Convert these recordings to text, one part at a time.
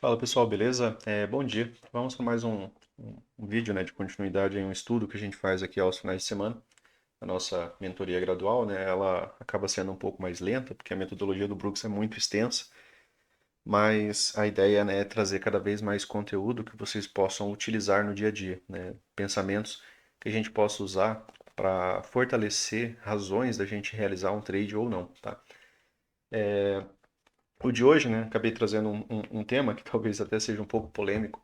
Fala pessoal, beleza? Bom dia. Vamos para mais um vídeo, né, de continuidade em um estudo que a gente faz aqui aos finais de semana. A nossa mentoria gradual, né, ela acaba sendo um pouco mais lenta, porque a metodologia do Brooks é muito extensa, mas a ideia, né, é trazer cada vez mais conteúdo que vocês possam utilizar no dia a dia, né, pensamentos que a gente possa usar para fortalecer razões da gente realizar um trade ou não, tá? O de hoje, né, acabei trazendo um tema que talvez até seja um pouco polêmico.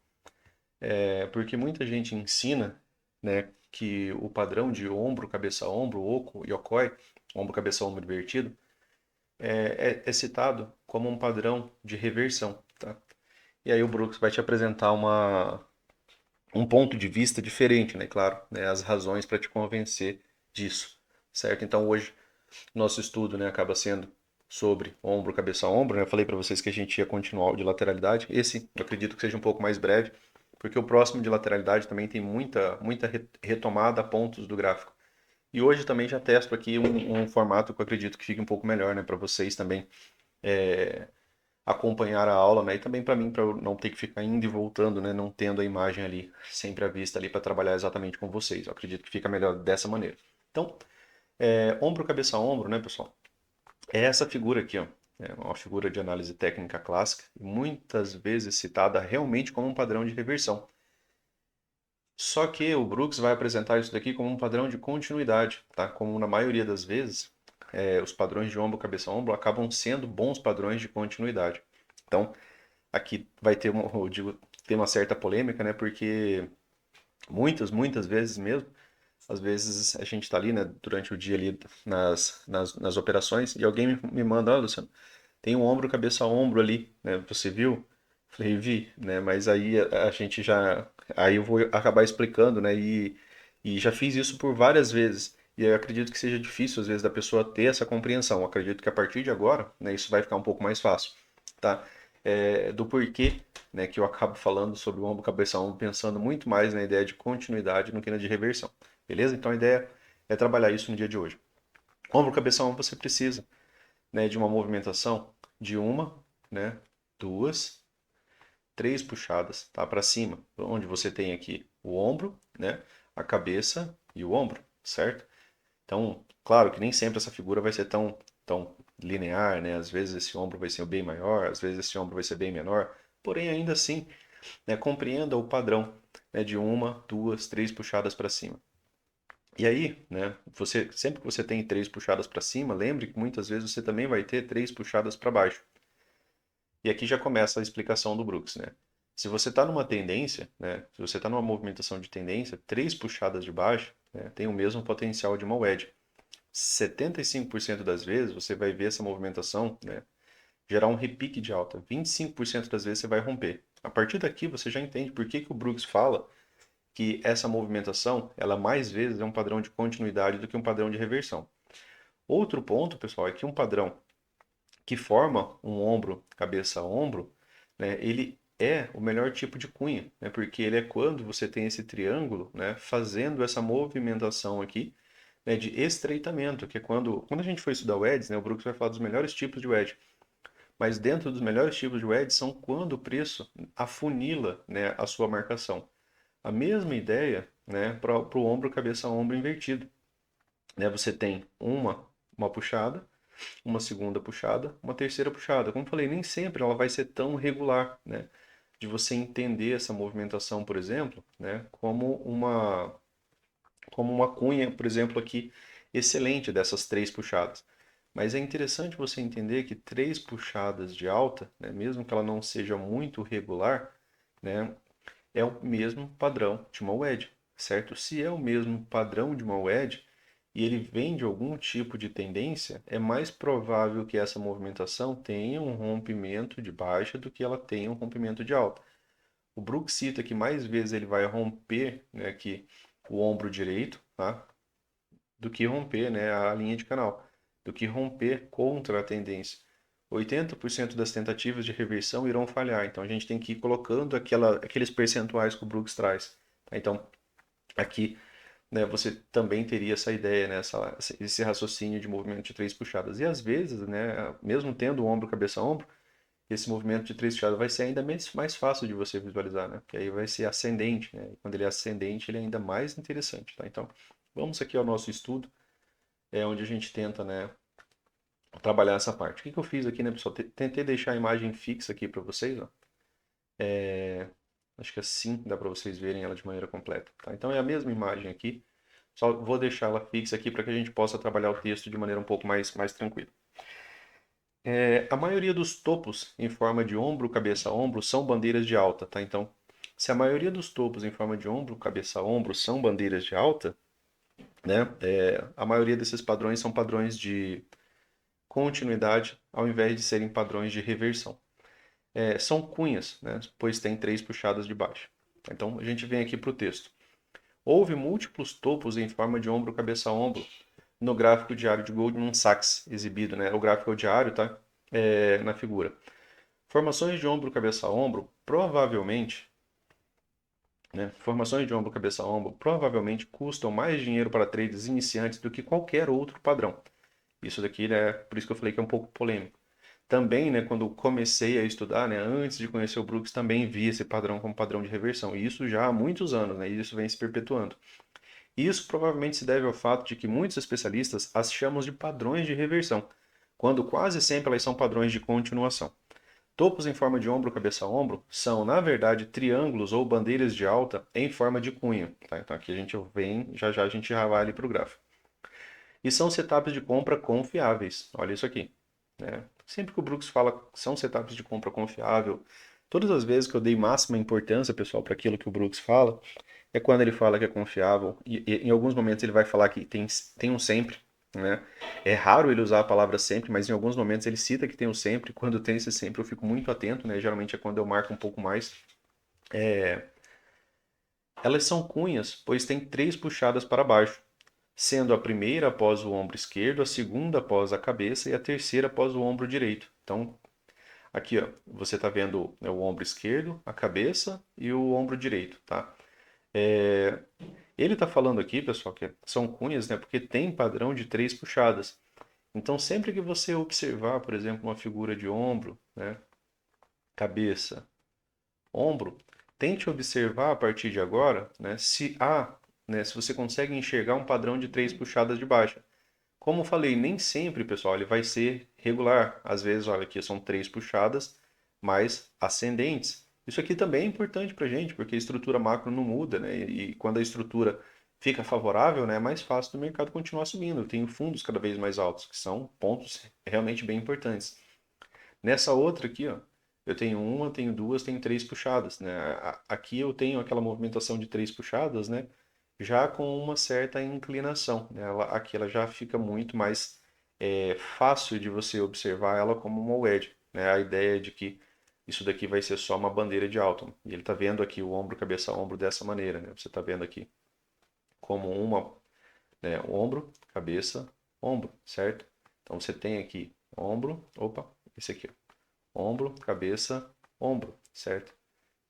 Porque muita gente ensina, né, que o padrão de ombro, cabeça, ombro, oco, yokoi, ombro, cabeça, ombro invertido, é citado como um padrão de reversão, tá? E aí o Brooks vai te apresentar um ponto de vista diferente, né, claro, né, as razões para te convencer disso, certo? Então hoje nosso estudo, né, acaba sendo sobre ombro, cabeça, ombro, né? Eu falei para vocês que a gente ia continuar o de lateralidade. Esse eu acredito que seja um pouco mais breve, porque o próximo de lateralidade também tem muita retomada a pontos do gráfico. E hoje também já testo aqui um formato que eu acredito que fique um pouco melhor, né, para vocês também acompanhar a aula, né, e também para mim, para eu não ter que ficar indo e voltando, né, não tendo a imagem ali sempre à vista ali para trabalhar exatamente com vocês. Eu acredito que fica melhor dessa maneira. Então, ombro, cabeça, ombro, né, pessoal? É essa figura aqui, ó. É uma figura de análise técnica clássica, muitas vezes citada realmente como um padrão de reversão. Só que o Brooks vai apresentar isso daqui como um padrão de continuidade, tá? Como na maioria das vezes, os padrões de ombro, cabeça, ombro acabam sendo bons padrões de continuidade. Então, aqui vai ter eu digo, ter uma certa polêmica, né? Porque muitas vezes mesmo, às vezes a gente está ali, né, durante o dia ali nas operações e alguém me manda, ó, Luciano, tem um ombro, cabeça, ombro ali, né? Você viu? Falei, vi, né? Mas aí a gente já, aí eu vou acabar explicando, né? E já fiz isso por várias vezes. E eu acredito que seja difícil às vezes da pessoa ter essa compreensão. Eu acredito que a partir de agora, né, isso vai ficar um pouco mais fácil, tá? Do porquê, né, que eu acabo falando sobre o ombro, cabeça, ombro, pensando muito mais na ideia de continuidade do que na de reversão. Beleza? Então a ideia é trabalhar isso no dia de hoje. Ombro, cabeça, ombro, você precisa, né, de uma movimentação de uma, né, duas, três puxadas, tá, para cima, onde você tem aqui o ombro, né, a cabeça e o ombro, certo? Então, claro que nem sempre essa figura vai ser tão linear, né? Às vezes esse ombro vai ser bem maior, às vezes esse ombro vai ser bem menor, porém ainda assim, né, compreenda o padrão, né, de uma, duas, três puxadas para cima. E aí, né, você sempre que você tem três puxadas para cima, lembre que muitas vezes você também vai ter três puxadas para baixo. E aqui já começa a explicação do Brooks, né? Se você está numa tendência, né, se você está numa movimentação de tendência, três puxadas de baixo, né, tem o mesmo potencial de uma wedge. 75% das vezes você vai ver essa movimentação, né, gerar um repique de alta. 25% das vezes você vai romper. A partir daqui você já entende por que o Brooks fala que essa movimentação, ela mais vezes é um padrão de continuidade do que um padrão de reversão. Outro ponto, pessoal, é que um padrão que forma um ombro, cabeça, ombro, né, ele é o melhor tipo de cunha, né, porque ele é quando você tem esse triângulo, né, fazendo essa movimentação aqui, né, de estreitamento, que é quando a gente for estudar wedges, né, o Brooks vai falar dos melhores tipos de wedge, mas dentro dos melhores tipos de wedge são quando o preço afunila, né, a sua marcação. A mesma ideia, né, para o ombro, cabeça, ombro invertido, né, você tem uma puxada, uma segunda puxada, uma terceira puxada. Como eu falei, nem sempre ela vai ser tão regular, né? De você entender essa movimentação, por exemplo, né? Como uma cunha, por exemplo, aqui excelente dessas três puxadas. Mas é interessante você entender que três puxadas de alta, né, mesmo que ela não seja muito regular, né, é o mesmo padrão de uma wedge, certo? Se é o mesmo padrão de uma wedge e ele vem de algum tipo de tendência, é mais provável que essa movimentação tenha um rompimento de baixa do que ela tenha um rompimento de alta. O Brooks cita que mais vezes ele vai romper, né, aqui o ombro direito, tá? Do que romper, né, a linha de canal, do que romper contra a tendência. 80% das tentativas de reversão irão falhar, então a gente tem que ir colocando aqueles percentuais que o Brooks traz. Então, aqui, né, você também teria essa ideia, né, esse raciocínio de movimento de três puxadas. E às vezes, né, mesmo tendo ombro, cabeça, ombro, esse movimento de três puxadas vai ser ainda mais fácil de você visualizar, né? Porque aí vai ser ascendente, né? E quando ele é ascendente, ele é ainda mais interessante, tá? Então, vamos aqui ao nosso estudo, onde a gente tenta, né, trabalhar essa parte. O que que eu fiz aqui, né, pessoal? Tentei deixar a imagem fixa aqui para vocês, ó. Acho que assim dá para vocês verem ela de maneira completa, tá? Então é a mesma imagem aqui, só vou deixar ela fixa aqui para que a gente possa trabalhar o texto de maneira um pouco mais tranquila. A maioria dos topos em forma de ombro, cabeça, ombro são bandeiras de alta, tá? Então, se a maioria dos topos em forma de ombro, cabeça, ombro são bandeiras de alta, né? A maioria desses padrões são padrões de continuidade, ao invés de serem padrões de reversão. São cunhas, né? Pois tem três puxadas de baixo. Então, a gente vem aqui para o texto. Houve múltiplos topos em forma de ombro, cabeça, ombro no gráfico diário de Goldman Sachs exibido, né? O gráfico é o diário, tá? Na figura. Formações de ombro, cabeça, ombro, provavelmente, né? Formações de ombro, cabeça, ombro, provavelmente custam mais dinheiro para traders iniciantes do que qualquer outro padrão. Isso daqui, né? Por isso que eu falei que é um pouco polêmico. Também, né, quando comecei a estudar, né, antes de conhecer o Brooks, também vi esse padrão como padrão de reversão. E isso já há muitos anos, né? E isso vem se perpetuando. Isso provavelmente se deve ao fato de que muitos especialistas as chamam de padrões de reversão, quando quase sempre elas são padrões de continuação. Topos em forma de ombro, cabeça a ombro são, na verdade, triângulos ou bandeiras de alta em forma de cunha. Tá? Então aqui a gente vem, já já a gente já vai ali para o gráfico. E são setups de compra confiáveis. Olha isso aqui. Né? Sempre que o Brooks fala que são setups de compra confiável, todas as vezes que eu dei máxima importância, pessoal, para aquilo que o Brooks fala, é quando ele fala que é confiável. E em alguns momentos ele vai falar que tem um sempre. Né? É raro ele usar a palavra sempre, mas em alguns momentos ele cita que tem um sempre. Quando tem esse sempre, eu fico muito atento, né? Geralmente é quando eu marco um pouco mais. Elas são cunhas, pois tem três puxadas para baixo, sendo a primeira após o ombro esquerdo, a segunda após a cabeça e a terceira após o ombro direito. Então, aqui, ó, você está vendo, né, o ombro esquerdo, a cabeça e o ombro direito, tá? É, Ele está falando aqui, pessoal, que são cunhas, né? Porque tem padrão de três puxadas. Então, sempre que você observar, por exemplo, uma figura de ombro, né? Cabeça, ombro, tente observar a partir de agora, né? Se você consegue enxergar um padrão de três puxadas de baixa. Como eu falei, nem sempre, pessoal, ele vai ser regular. Às vezes, olha aqui, são três puxadas, mas ascendentes. Isso aqui também é importante para a gente, porque a estrutura macro não muda, né? E quando a estrutura fica favorável, né, é mais fácil do mercado continuar subindo. Eu tenho fundos cada vez mais altos, que são pontos realmente bem importantes. Nessa outra aqui, ó, eu tenho uma, tenho duas, tenho três puxadas, né? Aqui eu tenho aquela movimentação de três puxadas, né? Já com uma certa inclinação, né? Aqui ela já fica muito mais fácil de você observar ela como uma wedge, né? A ideia de que isso daqui vai ser só uma bandeira de Alton. E ele está vendo aqui o ombro, cabeça, ombro dessa maneira, né? Você está vendo aqui como uma, né? Ombro, cabeça, ombro, certo? Então você tem aqui ombro, opa, esse aqui, ó, ombro, cabeça, ombro, certo?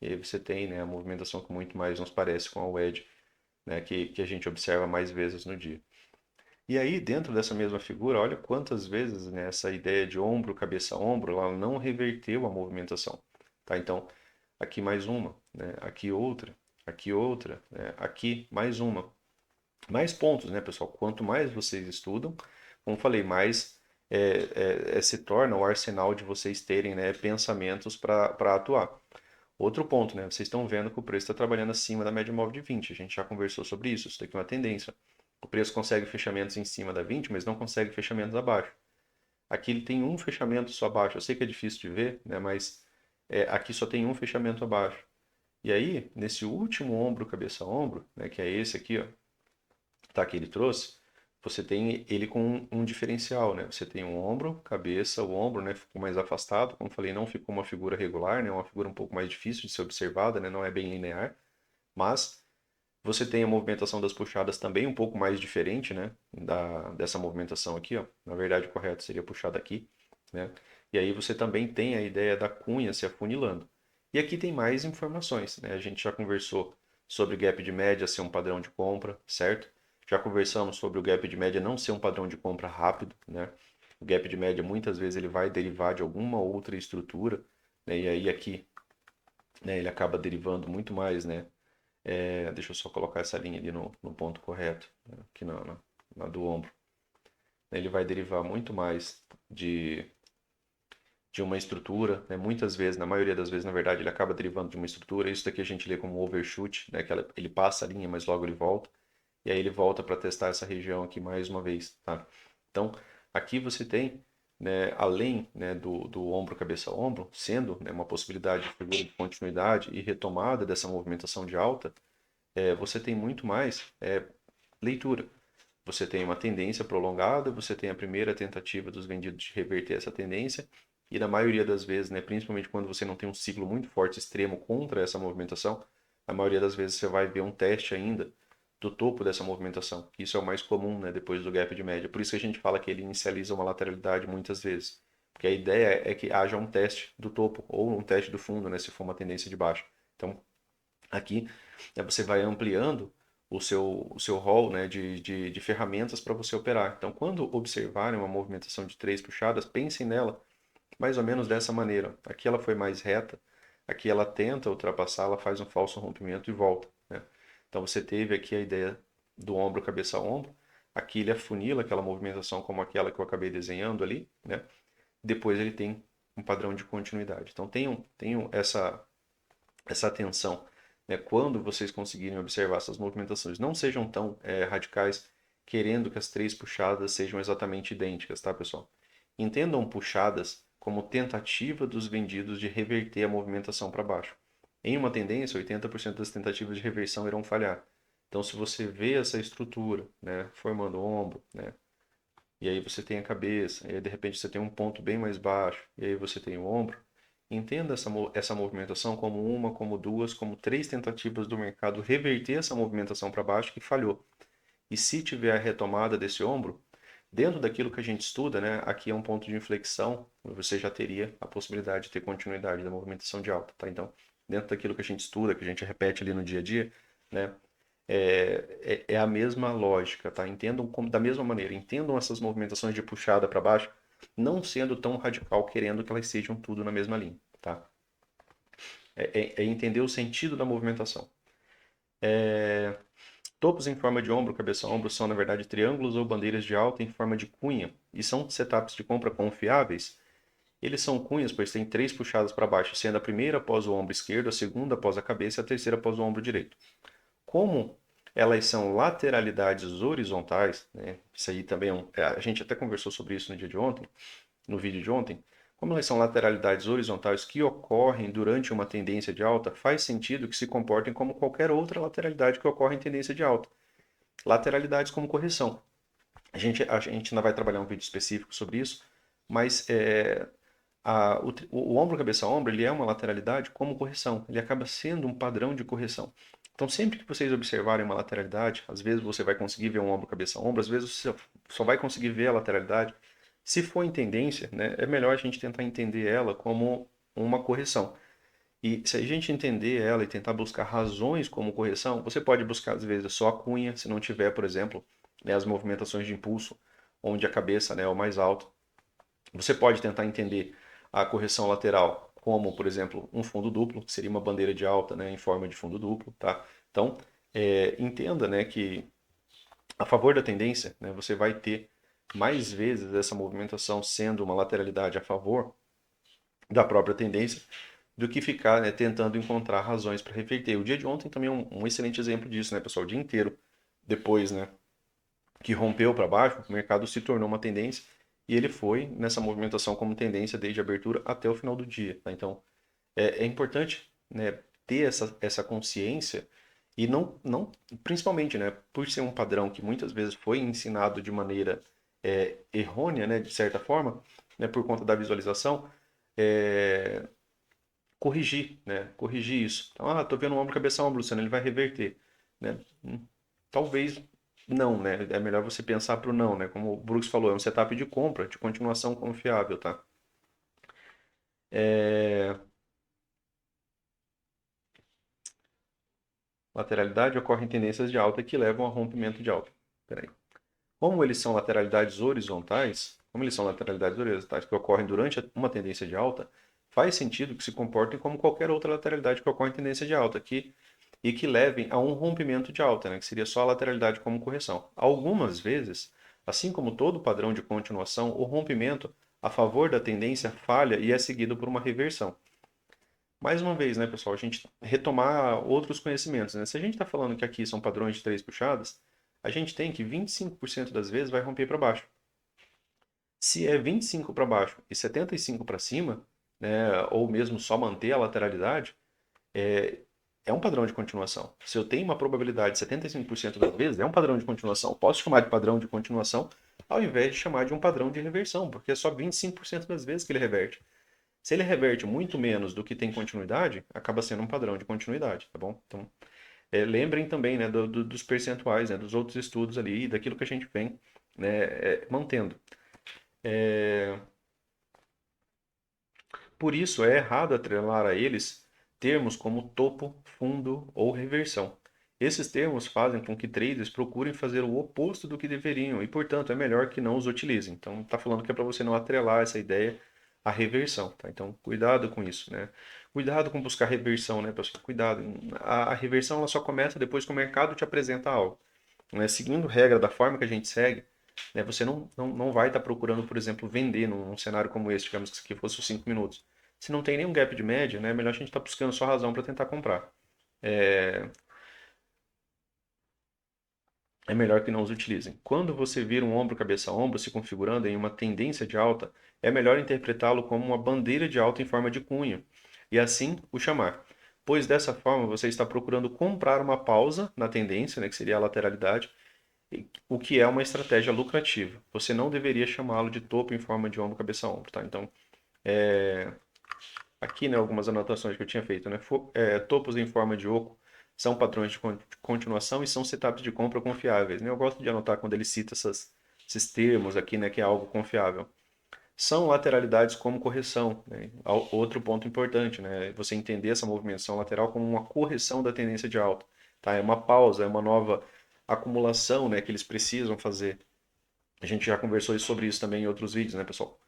E aí você tem, né, a movimentação que muito mais nos parece com a wedge, né, que a gente observa mais vezes no dia. E aí, dentro dessa mesma figura, olha quantas vezes, né, essa ideia de ombro, cabeça, ombro, ela não reverteu a movimentação. Tá? Então, aqui mais uma, né, aqui outra, né, aqui mais uma. Mais pontos, né, pessoal? Quanto mais vocês estudam, como falei, mais se torna o arsenal de vocês terem, né, pensamentos para atuar. Outro ponto, né? Vocês estão vendo que o preço está trabalhando acima da média móvel de 20. A gente já conversou sobre isso. Isso daqui é uma tendência. O preço consegue fechamentos em cima da 20, mas não consegue fechamentos abaixo. Aqui ele tem um fechamento só abaixo. Eu sei que é difícil de ver, né? Mas aqui só tem um fechamento abaixo. E aí, nesse último ombro, cabeça ombro, né? Que é esse aqui, ó, tá, que ele trouxe, você tem ele com um diferencial, né? Você tem um ombro, cabeça, o ombro, né, ficou mais afastado, como falei, não ficou uma figura regular, né? Uma figura um pouco mais difícil de ser observada, né? Não é bem linear, mas você tem a movimentação das puxadas também um pouco mais diferente, né? Dessa movimentação aqui, ó. Na verdade, o correto seria puxada aqui, né? E aí você também tem a ideia da cunha se afunilando. E aqui tem mais informações, né? A gente já conversou sobre gap de média ser um padrão de compra, certo? Já conversamos sobre o gap de média não ser um padrão de compra rápido, né? O gap de média muitas vezes ele vai derivar de alguma outra estrutura, né? E aí aqui, né, ele acaba derivando muito mais, né? Deixa eu só colocar essa linha ali no ponto correto, né, aqui na do ombro. Ele vai derivar muito mais de uma estrutura, né? Muitas vezes, na maioria das vezes, na verdade, ele acaba derivando de uma estrutura. Isso daqui a gente lê como overshoot, né? Ele passa a linha, mas logo ele volta. E aí ele volta para testar essa região aqui mais uma vez, tá? Então, aqui você tem, né, além, né, do ombro, cabeça, ombro, sendo, né, uma possibilidade de figura de continuidade e retomada dessa movimentação de alta, você tem muito mais leitura. Você tem uma tendência prolongada, você tem a primeira tentativa dos vendidos de reverter essa tendência, e na maioria das vezes, né, principalmente quando você não tem um ciclo muito forte extremo contra essa movimentação, a maioria das vezes você vai ver um teste ainda do topo dessa movimentação. Isso é o mais comum, né, depois do gap de média. Por isso que a gente fala que ele inicializa uma lateralidade muitas vezes. Porque a ideia é que haja um teste do topo ou um teste do fundo, né, se for uma tendência de baixa. Então, aqui, né, você vai ampliando o seu rol, né, de ferramentas para você operar. Então, quando observarem uma movimentação de três puxadas, pensem nela mais ou menos dessa maneira. Aqui ela foi mais reta, aqui ela tenta ultrapassar, ela faz um falso rompimento e volta, né? Então, você teve aqui a ideia do ombro, cabeça a ombro. Aqui ele afunila aquela movimentação como aquela que eu acabei desenhando ali, né? Depois ele tem um padrão de continuidade. Então, tenham essa atenção, né? Quando vocês conseguirem observar essas movimentações, não sejam tão radicais, querendo que as três puxadas sejam exatamente idênticas, tá, pessoal? Entendam puxadas como tentativa dos vendidos de reverter a movimentação para baixo. Em uma tendência, 80% das tentativas de reversão irão falhar. Então, se você vê essa estrutura, né, formando ombro, né, e aí você tem a cabeça, e aí de repente você tem um ponto bem mais baixo, e aí você tem o ombro. Entenda essa movimentação como uma, como duas, como três tentativas do mercado reverter essa movimentação para baixo que falhou. E se tiver a retomada desse ombro, dentro daquilo que a gente estuda, né, aqui é um ponto de inflexão, você já teria a possibilidade de ter continuidade da movimentação de alta, tá? Então, dentro daquilo que a gente estuda, que a gente repete ali no dia a dia, né, é a mesma lógica, tá? Entendam como, da mesma maneira, entendam essas movimentações de puxada para baixo, não sendo tão radical, querendo que elas sejam tudo na mesma linha, tá? É entender o sentido da movimentação. Topos em forma de ombro, cabeça a ombro, são na verdade triângulos ou bandeiras de alta em forma de cunha e são setups de compra confiáveis. Eles são cunhas, pois têm três puxadas para baixo, sendo a primeira após o ombro esquerdo, a segunda após a cabeça e a terceira após o ombro direito. Como elas são lateralidades horizontais, né? Isso aí também a gente até conversou sobre isso no dia de ontem, no vídeo de ontem. Como elas são lateralidades horizontais que ocorrem durante uma tendência de alta, faz sentido que se comportem como qualquer outra lateralidade que ocorre em tendência de alta. Lateralidades como correção. A gente ainda vai trabalhar um vídeo específico sobre isso, mas o ombro, cabeça, ombro, ele é uma lateralidade como correção. Ele acaba sendo um padrão de correção. Então, sempre que vocês observarem uma lateralidade, às vezes você vai conseguir ver um ombro, cabeça, ombro, às vezes você só vai conseguir ver a lateralidade. Se for em tendência, né, é melhor a gente tentar entender ela como uma correção. E se a gente entender ela e tentar buscar razões como correção, você pode buscar às vezes só a cunha, se não tiver, por exemplo, né, as movimentações de impulso, onde a cabeça, né, é o mais alto. Você pode tentar entender a correção lateral como, por exemplo, um fundo duplo, que seria uma bandeira de alta, né, em forma de fundo duplo, tá? Então, entenda, né, que a favor da tendência, né, você vai ter mais vezes essa movimentação sendo uma lateralidade a favor da própria tendência do que ficar, né, tentando encontrar razões para reverter. O dia de ontem também é um excelente exemplo disso, né, pessoal? O dia inteiro depois, né, que rompeu para baixo, o mercado se tornou uma tendência e ele foi nessa movimentação como tendência desde a abertura até o final do dia, tá? Então, é importante, né, ter essa consciência e não, principalmente, né, por ser um padrão que muitas vezes foi ensinado de maneira errônea, né, de certa forma, né, por conta da visualização, é, corrigir, né? Corrigir isso. Então, tô vendo um ombro, cabeça, ombro, Luciano, ele vai reverter, né? Talvez não, né? É melhor você pensar para o não, né? Como o Brooks falou, é um setup de compra, de continuação confiável, tá? Lateralidade ocorre em tendências de alta que levam a rompimento de alta. Peraí. Como eles são lateralidades horizontais, que ocorrem durante uma tendência de alta, faz sentido que se comportem como qualquer outra lateralidade que ocorre em tendência de alta, e que levem a um rompimento de alta, né, que seria só a lateralidade como correção. Algumas vezes, assim como todo padrão de continuação, o rompimento a favor da tendência falha e é seguido por uma reversão. Mais uma vez, né, pessoal, a gente retomar outros conhecimentos, né? Se a gente está falando que aqui são padrões de três puxadas, a gente tem que 25% das vezes vai romper para baixo. Se é 25 para baixo e 75 para cima, né, ou mesmo só manter a lateralidade, é, é um padrão de continuação. Se eu tenho uma probabilidade de 75% das vezes, é um padrão de continuação. Posso chamar de padrão de continuação ao invés de chamar de um padrão de reversão, porque é só 25% das vezes que ele reverte. Se ele reverte muito menos do que tem continuidade, acaba sendo um padrão de continuidade, tá bom? Então, lembrem também, né, dos percentuais, né, dos outros estudos ali, daquilo que a gente vem, né, mantendo. Por isso, é errado atrelar a eles termos como topo, fundo ou reversão. Esses termos fazem com que traders procurem fazer o oposto do que deveriam e, portanto, é melhor que não os utilizem. Então, está falando que é para você não atrelar essa ideia à reversão, tá? Então, cuidado com isso, né? Cuidado com buscar reversão, né, pessoal? Cuidado. A reversão ela só começa depois que o mercado te apresenta algo, né? Seguindo regra da forma que a gente segue, né, você não vai estar procurando, por exemplo, vender num cenário como esse, digamos que isso aqui fosse os 5 minutos. Se não tem nenhum gap de média, né, é melhor a gente estar buscando só razão para tentar comprar. É, é melhor que não os utilizem. Quando você vira um ombro, cabeça a ombro se configurando em uma tendência de alta, é melhor interpretá-lo como uma bandeira de alta em forma de cunho, e assim o chamar. Pois dessa forma você está procurando comprar uma pausa na tendência, né, que seria a lateralidade, o que é uma estratégia lucrativa. Você não deveria chamá-lo de topo em forma de ombro, cabeça a ombro, tá? Então, aqui, né, algumas anotações que eu tinha feito, né? Topos em forma de oco são padrões de continuação e são setups de compra confiáveis, né? Eu gosto de anotar quando ele cita esses termos aqui, né, que é algo confiável. São lateralidades como correção, né? Outro ponto importante, né? Você entender essa movimentação lateral como uma correção da tendência de alta, tá? É uma pausa, é uma nova acumulação, né, que eles precisam fazer. A gente já conversou sobre isso também em outros vídeos, né, pessoal?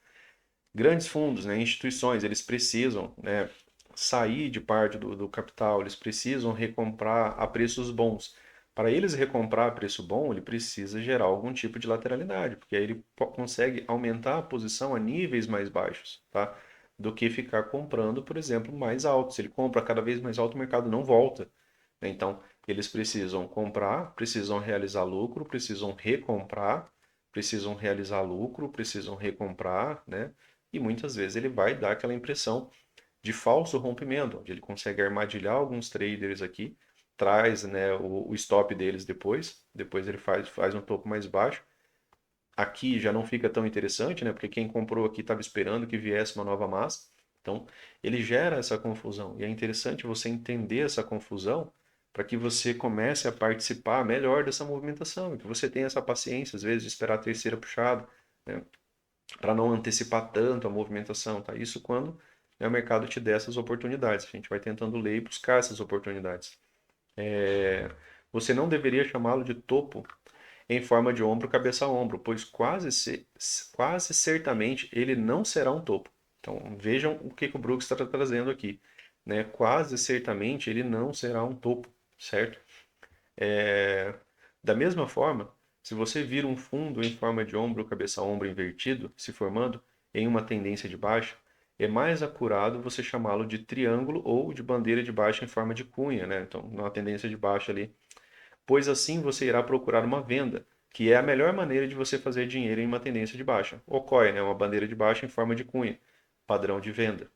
Grandes fundos, né, instituições, eles precisam, né, sair de parte do capital, eles precisam recomprar a preços bons. Para eles recomprar a preço bom, ele precisa gerar algum tipo de lateralidade, porque aí ele consegue aumentar a posição a níveis mais baixos, tá? Do que ficar comprando, por exemplo, mais alto. Se ele compra cada vez mais alto, o mercado não volta, né? Então, eles precisam comprar, precisam realizar lucro, precisam recomprar, precisam realizar lucro, precisam recomprar, né? E muitas vezes ele vai dar aquela impressão de falso rompimento, onde ele consegue armadilhar alguns traders aqui, traz, né, o stop deles depois ele faz um topo mais baixo. Aqui já não fica tão interessante, né, porque quem comprou aqui estava esperando que viesse uma nova massa. Então, ele gera essa confusão. E é interessante você entender essa confusão para que você comece a participar melhor dessa movimentação, e que você tenha essa paciência, às vezes, de esperar a terceira puxada, né? Para não antecipar tanto a movimentação, tá? Isso quando, né, o mercado te der essas oportunidades. A gente vai tentando ler e buscar essas oportunidades. Você não deveria chamá-lo de topo em forma de ombro, cabeça a ombro, pois quase certamente ele não será um topo. Então vejam o que o Brooks está trazendo aqui, né? Quase certamente ele não será um topo, certo? Da mesma forma, se você vira um fundo em forma de ombro, cabeça a ombro invertido, se formando em uma tendência de baixa, é mais acurado você chamá-lo de triângulo ou de bandeira de baixa em forma de cunha, né? Então, numa tendência de baixa ali, pois assim você irá procurar uma venda, que é a melhor maneira de você fazer dinheiro em uma tendência de baixa. Ocorre, né? Uma bandeira de baixa em forma de cunha, padrão de venda.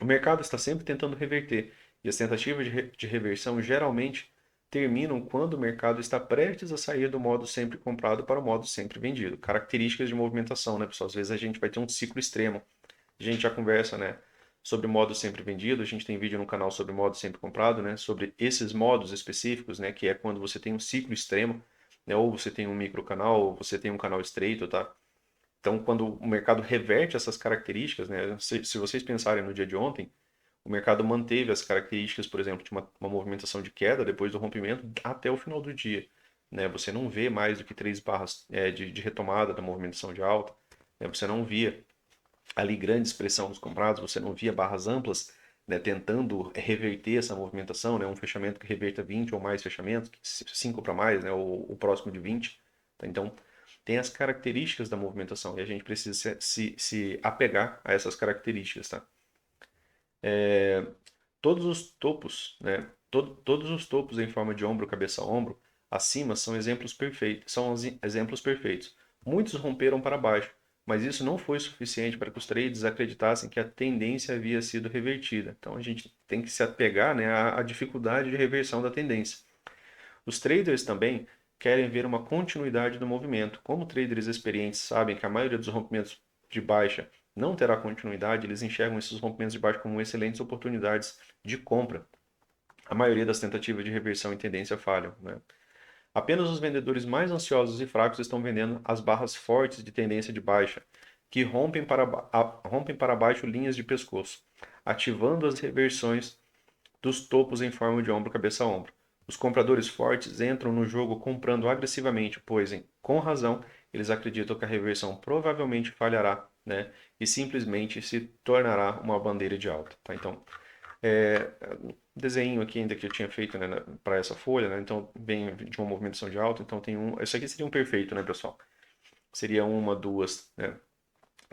O mercado está sempre tentando reverter, e as tentativas de reversão geralmente terminam quando o mercado está prestes a sair do modo sempre comprado para o modo sempre vendido. Características de movimentação, né, pessoal? Às vezes a gente vai ter um ciclo extremo. A gente já conversa, né, sobre modo sempre vendido, a gente tem vídeo no canal sobre modo sempre comprado, né, sobre esses modos específicos, né, que é quando você tem um ciclo extremo, né, ou você tem um micro canal, ou você tem um canal estreito, tá? Então, quando o mercado reverte essas características, né, se vocês pensarem no dia de ontem, o mercado manteve as características, por exemplo, de uma movimentação de queda depois do rompimento até o final do dia. né? Você não vê mais do que 3 barras de retomada da movimentação de alta, né? Você não via ali grande expressão dos comprados, você não via barras amplas, né, tentando reverter essa movimentação, né, um fechamento que reverta 20 ou mais fechamentos, 5 para mais, né, ou o próximo de 20. Tá? Então, tem as características da movimentação e a gente precisa se apegar a essas características. Tá? Todos os topos, né, todos os topos em forma de ombro, cabeça a ombro, acima são exemplos perfeitos, exemplos perfeitos. Muitos romperam para baixo, mas isso não foi suficiente para que os traders acreditassem que a tendência havia sido revertida. Então a gente tem que se apegar, né, à dificuldade de reversão da tendência. Os traders também querem ver uma continuidade do movimento. Como traders experientes sabem que a maioria dos rompimentos de baixa não terá continuidade, eles enxergam esses rompimentos de baixa como excelentes oportunidades de compra. A maioria das tentativas de reversão em tendência falham, né? Apenas os vendedores mais ansiosos e fracos estão vendendo as barras fortes de tendência de baixa, que rompem para baixo linhas de pescoço, ativando as reversões dos topos em forma de ombro, cabeça a ombro. Os compradores fortes entram no jogo comprando agressivamente, pois, com razão, eles acreditam que a reversão provavelmente falhará, né? E simplesmente se tornará uma bandeira de alta. Tá? Então, desenho aqui ainda que eu tinha feito, né, para essa folha, né? Então, vem de uma movimentação de alta. Então, tem um. Isso aqui seria um perfeito, né, pessoal? Seria uma, duas, né?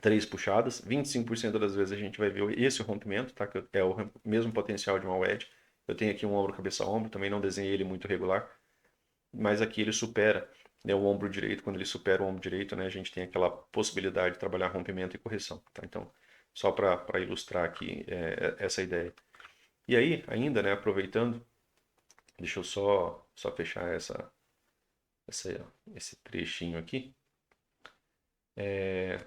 Três puxadas. 25% das vezes a gente vai ver esse rompimento, tá? Que é o mesmo potencial de uma wedge. Eu tenho aqui um ombro, cabeça, ombro. Também não desenhei ele muito regular. Mas aqui ele supera, né, o ombro direito. Quando ele supera o ombro direito, né, a gente tem aquela possibilidade de trabalhar rompimento e correção. Tá? Então, só para ilustrar aqui essa ideia. E aí, ainda, né, aproveitando, deixa eu só fechar esse trechinho aqui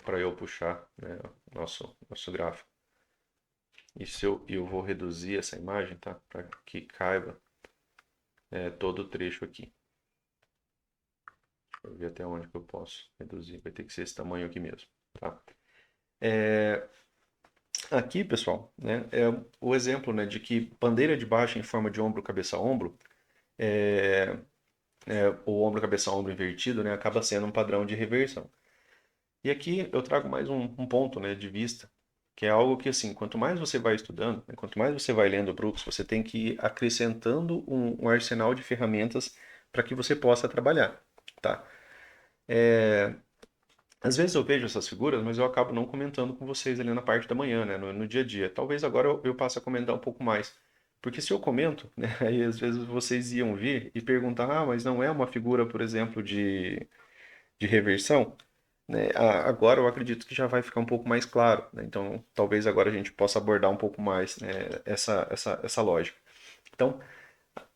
para eu puxar, né, nosso gráfico. Eu vou reduzir essa imagem, tá? Para que caiba todo o trecho aqui. Deixa eu ver até onde que eu posso reduzir. Vai ter que ser esse tamanho aqui mesmo, tá? Aqui, pessoal, né, é o exemplo, né, de que bandeira de baixa em forma de ombro, cabeça, ombro, o ombro, cabeça, ombro invertido, né, acaba sendo um padrão de reversão. E aqui eu trago mais um ponto, né, de vista, que é algo que, assim, quanto mais você vai estudando, né, quanto mais você vai lendo Brooks, você tem que ir acrescentando um arsenal de ferramentas para que você possa trabalhar, tá? Às vezes eu vejo essas figuras, mas eu acabo não comentando com vocês ali na parte da manhã, né, no dia a dia. Talvez agora eu passe a comentar um pouco mais. Porque se eu comento, né, aí às vezes vocês iam vir e perguntar, ah, mas não é uma figura, por exemplo, de reversão? Né? Agora eu acredito que já vai ficar um pouco mais claro, né? Então, talvez agora a gente possa abordar um pouco mais, né, essa lógica. Então,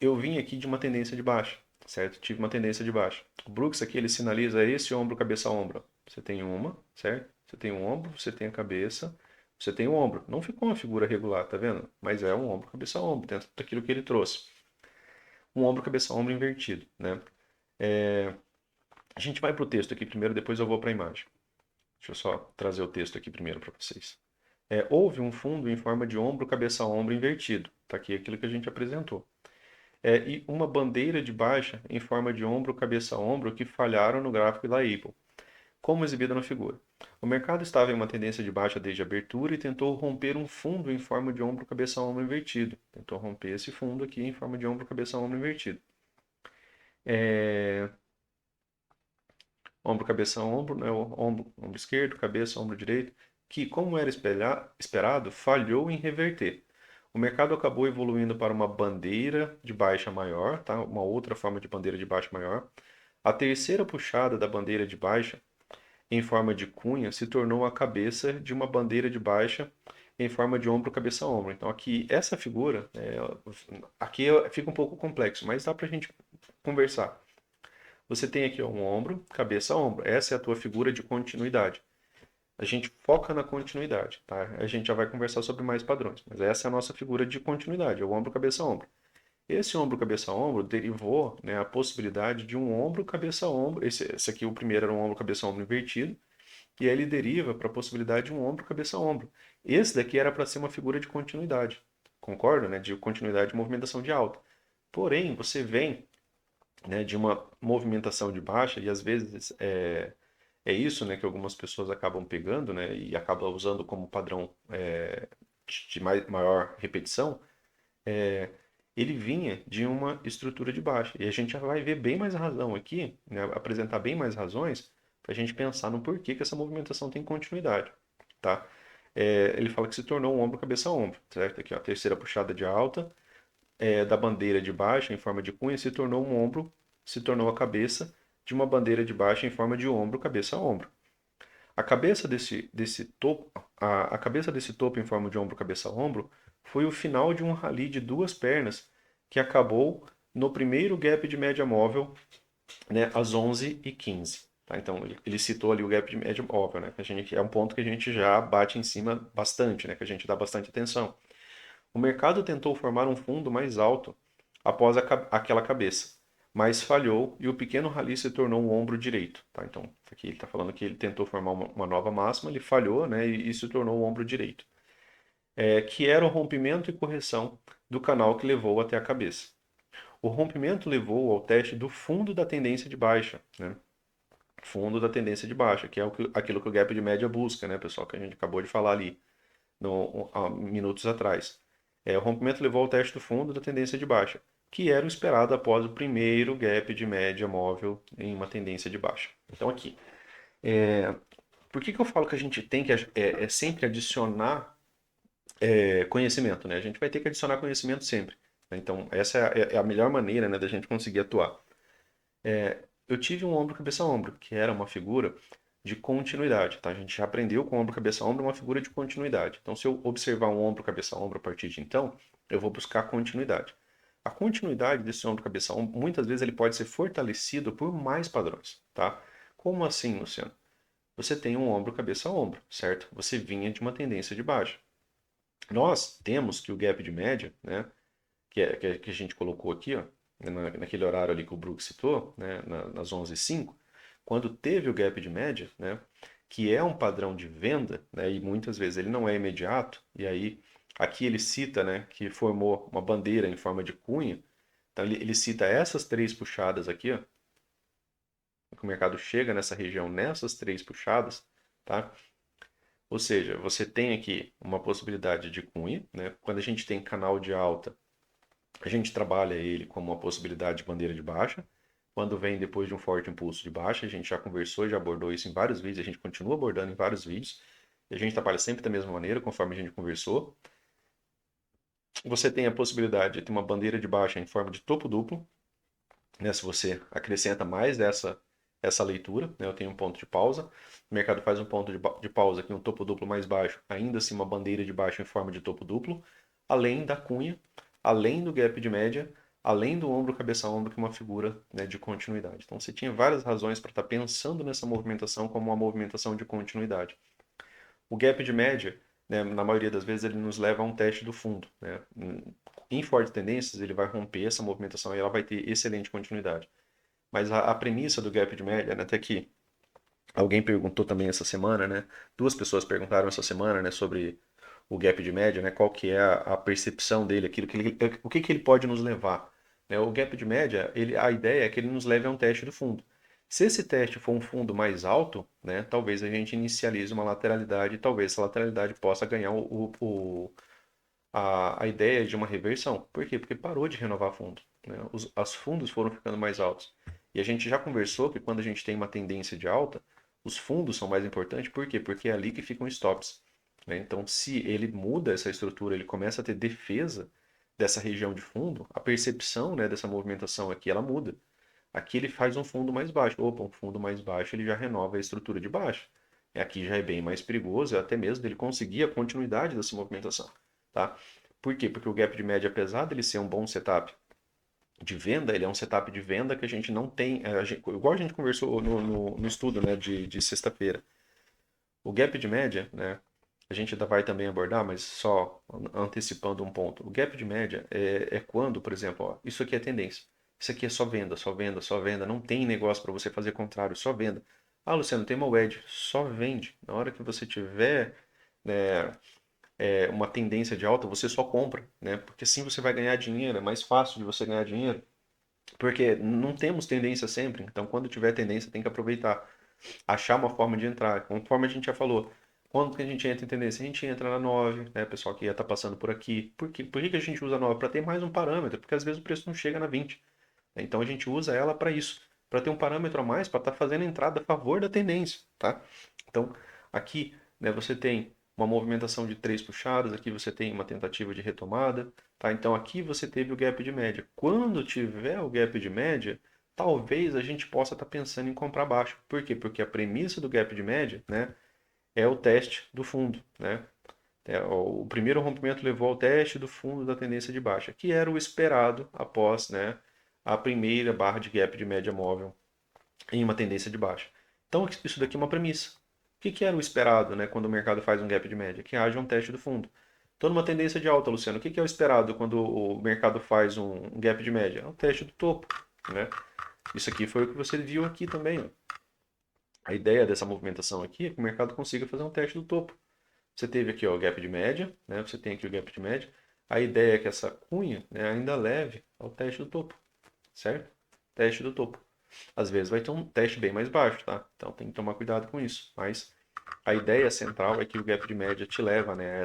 eu vim aqui de uma tendência de baixa, certo? Tive uma tendência de baixa. O Brooks aqui, ele sinaliza esse ombro, cabeça, ombro. Você tem uma, certo? Você tem um ombro, você tem a cabeça, você tem o ombro. Não ficou uma figura regular, tá vendo? Mas é um ombro, cabeça, ombro, dentro daquilo que ele trouxe. Um ombro, cabeça, ombro invertido, né? A gente vai para o texto aqui primeiro, depois eu vou para a imagem. Deixa eu só trazer o texto aqui primeiro para vocês. Houve um fundo em forma de ombro, cabeça, ombro invertido. Está aqui aquilo que a gente apresentou. E uma bandeira de baixa em forma de ombro, cabeça, ombro que falharam no gráfico da Apple, como exibido na figura. O mercado estava em uma tendência de baixa desde a abertura e tentou romper um fundo em forma de ombro, cabeça, ombro invertido. Tentou romper esse fundo aqui em forma de ombro, cabeça, ombro invertido. Ombro, cabeça, ombro, né? Ombro esquerdo, cabeça, ombro direito, que, como era esperado, falhou em reverter. O mercado acabou evoluindo para uma bandeira de baixa maior, tá? Uma outra forma de bandeira de baixa maior. A terceira puxada da bandeira de baixa, em forma de cunha, se tornou a cabeça de uma bandeira de baixa em forma de ombro, cabeça, ombro. Então, aqui, essa figura, aqui fica um pouco complexo, mas dá para a gente conversar. Você tem aqui um ombro, cabeça, ombro. Essa é a tua figura de continuidade. A gente foca na continuidade, tá? A gente já vai conversar sobre mais padrões, mas essa é a nossa figura de continuidade, é o ombro, cabeça, ombro. Esse ombro, cabeça, ombro derivou, né, a possibilidade de um ombro, cabeça, ombro. Esse aqui, o primeiro era um ombro, cabeça, ombro invertido, e aí ele deriva para a possibilidade de um ombro, cabeça, ombro. Esse daqui era para ser uma figura de continuidade, concorda, né? De continuidade de movimentação de alta. Porém, você vem né, de uma movimentação de baixa, e às vezes é isso, né, que algumas pessoas acabam pegando, né, e acabam usando como padrão de maior repetição, ele vinha de uma estrutura de baixa. E a gente já vai ver bem mais razão aqui, né, apresentar bem mais razões para a gente pensar no porquê que essa movimentação tem continuidade, tá? Ele fala que se tornou um ombro, cabeça a ombro, certo? Aqui, ó, a terceira puxada de alta, da bandeira de baixa em forma de cunha se tornou um ombro, se tornou a cabeça de uma bandeira de baixa em forma de ombro, cabeça a ombro. A cabeça desse topo, a cabeça desse topo em forma de ombro, cabeça a ombro, foi o final de um rally de duas pernas que acabou no primeiro gap de média móvel, né, às 11h15. Tá? Então, ele citou ali o gap de média móvel, né, que a gente, é um ponto que a gente já bate em cima bastante, né, que a gente dá bastante atenção. O mercado tentou formar um fundo mais alto após aquela cabeça, mas falhou e o pequeno rally se tornou um ombro direito. Tá? Então, aqui ele está falando que ele tentou formar uma nova máxima, ele falhou, né, e se tornou o ombro direito, que era o rompimento e correção do canal que levou até a cabeça. O rompimento levou ao teste do fundo da tendência de baixa, né? Fundo da tendência de baixa, que é aquilo que o gap de média busca, né, pessoal, que a gente acabou de falar ali há minutos atrás. O rompimento levou ao teste do fundo da tendência de baixa, que era o esperado após o primeiro gap de média móvel em uma tendência de baixa. Então aqui, por que eu falo que a gente tem que sempre adicionar conhecimento, né? A gente vai ter que adicionar conhecimento sempre. Né? Então essa é a melhor maneira, né, da gente conseguir atuar. Eu tive um ombro cabeça ombro, que era uma figura de continuidade, tá? A gente já aprendeu com ombro cabeça ombro uma figura de continuidade. Então, se eu observar um ombro cabeça ombro a partir de então, eu vou buscar continuidade. A continuidade desse ombro cabeça ombro, muitas vezes ele pode ser fortalecido por mais padrões, tá? Como assim, Luciano? Você tem um ombro cabeça ombro, certo? Você vinha de uma tendência de baixa. Nós temos que o gap de média, né, que a gente colocou aqui, ó, naquele horário ali que o Brook citou, né, nas 11h05, quando teve o gap de média, né, que é um padrão de venda, né, e muitas vezes ele não é imediato, e aí aqui ele cita, né, que formou uma bandeira em forma de cunha, então ele cita essas três puxadas aqui, ó, que o mercado chega nessa região nessas três puxadas, tá? Ou seja, você tem aqui uma possibilidade de cunha, né? Quando a gente tem canal de alta, a gente trabalha ele como uma possibilidade de bandeira de baixa. Quando vem depois de um forte impulso de baixa, a gente já conversou e já abordou isso em vários vídeos, a gente continua abordando em vários vídeos. E a gente trabalha sempre da mesma maneira, conforme a gente conversou. Você tem a possibilidade de ter uma bandeira de baixa em forma de topo duplo, né? Se você acrescenta mais essa leitura, né? Eu tenho um ponto de pausa, o mercado faz um ponto de pausa aqui, um topo duplo mais baixo, ainda assim uma bandeira de baixa em forma de topo duplo, além da cunha, além do gap de média, além do ombro cabeça a ombro, que é uma figura, né, de continuidade. Então você tinha várias razões para estar pensando nessa movimentação como uma movimentação de continuidade. O gap de média, né, na maioria das vezes, ele nos leva a um teste do fundo. Né? Em fortes tendências, ele vai romper essa movimentação e ela vai ter excelente continuidade. Mas a premissa do gap de média, né, até que alguém perguntou também essa semana, né? Duas pessoas perguntaram essa semana, né, sobre o gap de média, né? Qual que é a percepção dele, aquilo que o que que ele pode nos levar, né? O gap de média, a ideia é que ele nos leve a um teste do fundo. Se esse teste for um fundo mais alto, né, talvez a gente inicialize uma lateralidade, e talvez essa lateralidade possa ganhar a ideia de uma reversão. Por quê? Porque parou de renovar fundo, né? Os fundos foram ficando mais altos. E a gente já conversou que quando a gente tem uma tendência de alta, os fundos são mais importantes. Por quê? Porque é ali que ficam stops. Né? Então, se ele muda essa estrutura, ele começa a ter defesa dessa região de fundo, a percepção, né, dessa movimentação aqui, ela muda. Aqui ele faz um fundo mais baixo. Opa, um fundo mais baixo, ele já renova a estrutura de baixo. Aqui já é bem mais perigoso, até mesmo dele conseguir a continuidade dessa movimentação. Tá? Por quê? Porque o gap de média, apesar dele ser um bom setup de venda, ele é um setup de venda que a gente não tem, igual a gente conversou no estudo, né, de sexta-feira. O gap de média, né, a gente ainda vai também abordar, mas só antecipando um ponto. O gap de média é quando, por exemplo, ó, isso aqui é tendência. Isso aqui é só venda, só venda, só venda. Não tem negócio para você fazer contrário, só venda. Ah, Luciano, tem uma wedge, só vende. Na hora que você tiver, né, uma tendência de alta, você só compra, né? Porque assim você vai ganhar dinheiro, é mais fácil de você ganhar dinheiro. Porque não temos tendência sempre, então quando tiver tendência tem que aproveitar, achar uma forma de entrar. Conforme a gente já falou, quando que a gente entra em tendência? A gente entra na 9, né, pessoal que ia estar passando por aqui. Por que que a gente usa a 9? Para ter mais um parâmetro, porque às vezes o preço não chega na 20. Então a gente usa ela para isso, para ter um parâmetro a mais, para estar fazendo a entrada a favor da tendência, tá? Então aqui, né, você tem uma movimentação de três puxadas, aqui você tem uma tentativa de retomada, tá? Então aqui você teve o gap de média. Quando tiver o gap de média, talvez a gente possa estar pensando em comprar baixo. Por quê? Porque a premissa do gap de média, né, é o teste do fundo, né? O primeiro rompimento levou ao teste do fundo da tendência de baixa, que era o esperado após, né, a primeira barra de gap de média móvel em uma tendência de baixa. Então, isso daqui é uma premissa. O que era o esperado, né, quando o mercado faz um gap de média? Que haja um teste do fundo. Estou numa tendência de alta, Luciano. O que é o esperado quando o mercado faz um gap de média? É o teste do topo, né? Isso aqui foi o que você viu aqui também, ó. A ideia dessa movimentação aqui é que o mercado consiga fazer um teste do topo. Você teve aqui ó, o gap de média, né? Você tem aqui o gap de média. A ideia é que essa cunha, né, ainda leve ao teste do topo, certo? Teste do topo. Às vezes vai ter um teste bem mais baixo, tá? Então tem que tomar cuidado com isso. Mas a ideia central é que o gap de média te leva, né, a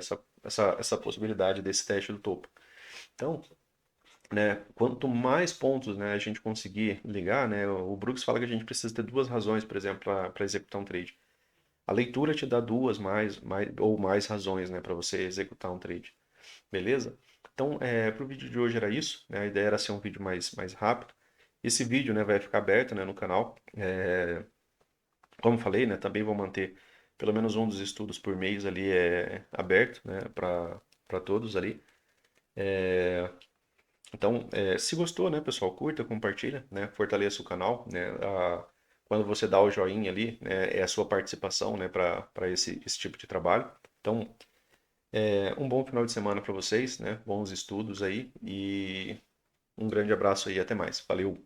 essa possibilidade desse teste do topo. Então, né, quanto mais pontos, né, a gente conseguir ligar, né, o Brooks fala que a gente precisa ter duas razões, por exemplo, para executar um trade. A leitura te dá duas ou mais razões, né, para você executar um trade. Beleza? Então, para o vídeo de hoje era isso, né? A ideia era ser um vídeo mais rápido. Esse vídeo, né, vai ficar aberto, né, no canal. Como falei, né, também vou manter pelo menos um dos estudos por mês ali aberto, né, para todos ali. Então, se gostou, né, pessoal, curta, compartilha, né, fortaleça o canal, né, quando você dá o joinha ali, né, é a sua participação, né, para esse tipo de trabalho. Então, um bom final de semana para vocês, né, bons estudos aí e um grande abraço aí, até mais. Valeu!